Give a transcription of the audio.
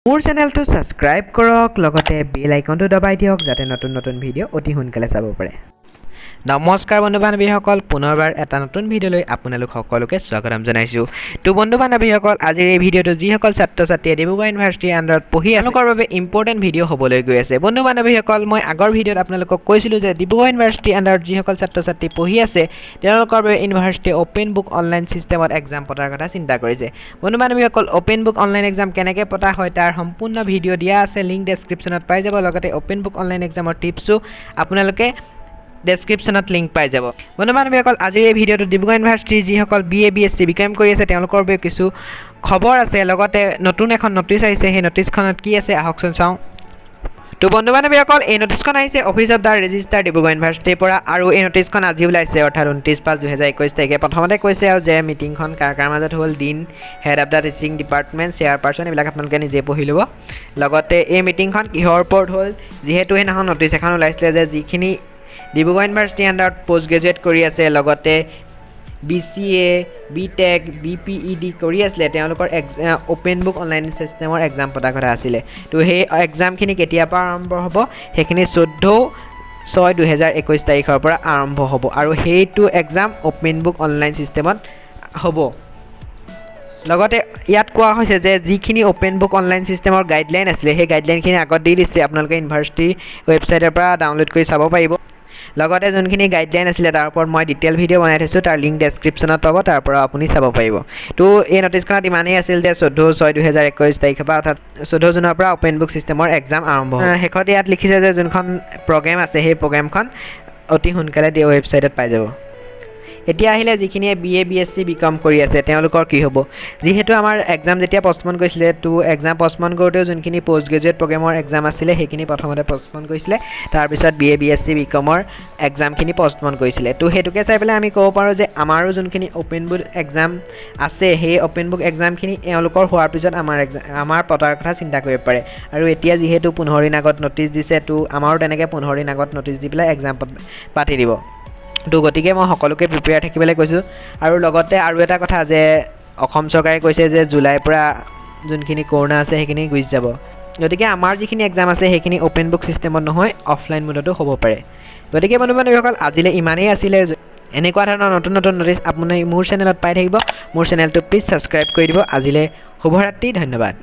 মোৰ চেনেলটো সাবস্ক্ৰাইব কৰক লগতে বেল আইকনটো দবাই দিয়ক যাতে নতুন নতুন ভিডিঅ' অতি সোনকালে চাব পাৰে নমস্কাৰ বন্ধু বান্ধৱীসকল পুনৰবাৰ এটা নতুন ভিডিঅ'লৈ আপোনালোক সকলোকে স্বাগতম জনাইছো তো বন্ধু বান্ধৱীসকল আজিৰ এই ভিডিঅ'টো যিসকল ছাত্ৰ ছাত্ৰীয়ে ডিব্ৰুগড় ইউনিভাৰ্চিটিৰ আণ্ডাৰত পঢ়ি আছে তেওঁলোকৰ বাবে ইম্পৰ্টেণ্ট ভিডিঅ' হ'বলৈ গৈ আছে বন্ধু বান্ধৱীসকল মই আগৰ ভিডিঅ'ত আপোনালোকক কৈছিলোঁ যে ডিব্ৰুগড় ইউনিভাৰ্চিটিৰ আণ্ডাৰত যিসকল ছাত্ৰ ছাত্ৰী পঢ়ি আছে তেওঁলোকৰ বাবে ইউনিভাৰ্চিটি অপেন বুক অনলাইন সিস্টেমত এক্সাম পতাৰ কথা চিন্তা কৰিছে বন্ধু বান্ধৱীসকল অপেন বুক অনলাইন এক্সাম কেনেকৈ পতা হয় তাৰ সম্পূৰ্ণ ভিডিঅ' দিয়া আছে লিংক ডেছক্ৰিপশ্যনত পাই যাব লগতে অপেন বুক অনলাইন এক্সামৰ টিপছো আপোনালোকে ডেছক্ৰিপশ্যনত লিংক পাই যাব বন্ধু বান্ধৱীসকল আজিৰ এই ভিডিঅ'টো ডিব্ৰুগড় ইউনিভাৰ্চিটিৰ যিসকল BA B.SC BCOM কৰি আছে তেওঁলোকৰ বাবে কিছু খবৰ আছে লগতে নতুন এখন নটিচ আহিছে সেই নটিচখনত কি আছে আহকচোন চাওঁ তো বন্ধু বান্ধৱীসকল এই নটিচখন আহিছে office of the registrar Dibrugarh ইউনিভাৰ্চিটিৰ পৰা আৰু এই নটিচখন আজি ওলাইছে অৰ্থাৎ 29/5/2021 তাৰিখে প্ৰথমতে কৈছে আৰু যে মিটিংখন কাৰ মাজত হ'ল dean head of the teaching department chairperson এইবিলাক আপোনালোকে নিজে পঢ়ি ল'ব লগতে এই মিটিংখন কিহৰ ওপৰত হ'ল যিহেতু সেইদিনাখন নটিচ এখন ওলাইছিলে যে যিখিনি ডিব্ৰুগড় ইউনিভাৰ্চিটিৰ আণ্ডাৰত পোষ্ট গ্ৰেজুৱেট কৰি আছে লগতে BCA BTech BPED কৰি আছিলে তেওঁলোকৰ অপেন বুক অনলাইন সিস্টেমৰ এক্সাম পতাৰ কথা আছিলে তো সেই এক্সামখিনি কেতিয়াৰ পৰা আৰম্ভ হ'ব সেইখিনি 14/6/2021 তাৰিখৰ পৰা আৰম্ভ হ'ব আৰু সেইটো এক্সাম অপেন বুক অনলাইন সিস্টেমত হ'ব লগতে ইয়াত কোৱা হৈছে যে যিখিনি অপেন বুক অনলাইন সিস্টেমৰ গাইডলাইন আছিলে সেই গাইডলাইনখিনি আগত দি দিছে আপোনালোকে ইউনিভাৰ্চিটিৰ ৱেবছাইটৰ পৰা ডাউনলোড কৰি চাব পাৰিব লগতে যোনখিনি গাইডলাইন আছিলে তাৰ ওপৰত মই ডিটেইল ভিডিঅ' বনাই থৈছোঁ তাৰ লিংক ডেছক্ৰিপশ্যনত পাব তাৰ পৰা আপুনি চাব পাৰিব তো এই নটিচখনত ইমানেই আছিল যে 14/6/2021 তাৰিখৰ পৰা অৰ্থাৎ 14 জুনৰ পৰা অপেন বুক সিস্টেমৰ এক্সাম আৰম্ভ হ'ব শেষত ইয়াত লিখিছে যে যোনখন প্ৰগ্ৰেম আছে সেই প্ৰগ্ৰেমখন অতি সোনকালে ৱেবছাইটত পাই যাব এতিয়া আহিলে যিখিনিয়ে BA B.SC BCOM কৰি আছে তেওঁলোকৰ কি হ'ব যিহেতু আমাৰ এক্সাম যেতিয়া পষ্টপন কৰিছিলে তো এক্সাম পষ্টপন কৰোঁতেও যোনখিনি পোষ্ট গ্ৰেজুৱেট প্ৰগ্ৰেমৰ এক্সাম আছিলে সেইখিনি প্ৰথমতে পষ্টপন কৰিছিলে তাৰপিছত BA B.SC BCOMৰ এক্সামখিনি পষ্টপন কৰিছিলে তো সেইটোকে চাই পেলাই আমি ক'ব পাৰোঁ যে আমাৰো যোনখিনি অপেন বুক এক্সাম আছে সেই অপেন বুক এক্সামখিনি এওঁলোকৰ হোৱাৰ পিছত আমাৰ পতাৰ কথা চিন্তা কৰিব পাৰে আৰু এতিয়া যিহেতু 15 দিন আগত নটিচ দিছে তো আমাৰো তেনেকৈ 15 দিন আগত নটিচ দি পেলাই এক্সাম পাতি দিব তো গতিকে মই সকলোকে প্ৰিপেয়াৰ থাকিবলৈ কৈছোঁ আৰু লগতে আৰু এটা কথা যে অসম চৰকাৰে কৈছে যে জুলাইৰ পৰা যোনখিনি কৰোণা আছে সেইখিনি গুচি যাব গতিকে আমাৰ যিখিনি এক্সাম আছে সেইখিনি অপেন বুক সিস্টেমত নহয় অফলাইন মোডতো হ'ব পাৰে গতিকে বন্ধু বান্ধৱীসকল আজিলৈ ইমানেই আছিলে এনেকুৱা ধৰণৰ নতুন নতুন নটিচ আপুনি মোৰ চেনেলত পাই থাকিব মোৰ চেনেলটো প্লিজ ছাবস্ক্ৰাইব কৰি দিব আজিলৈ শুভৰাত্ৰি ধন্যবাদ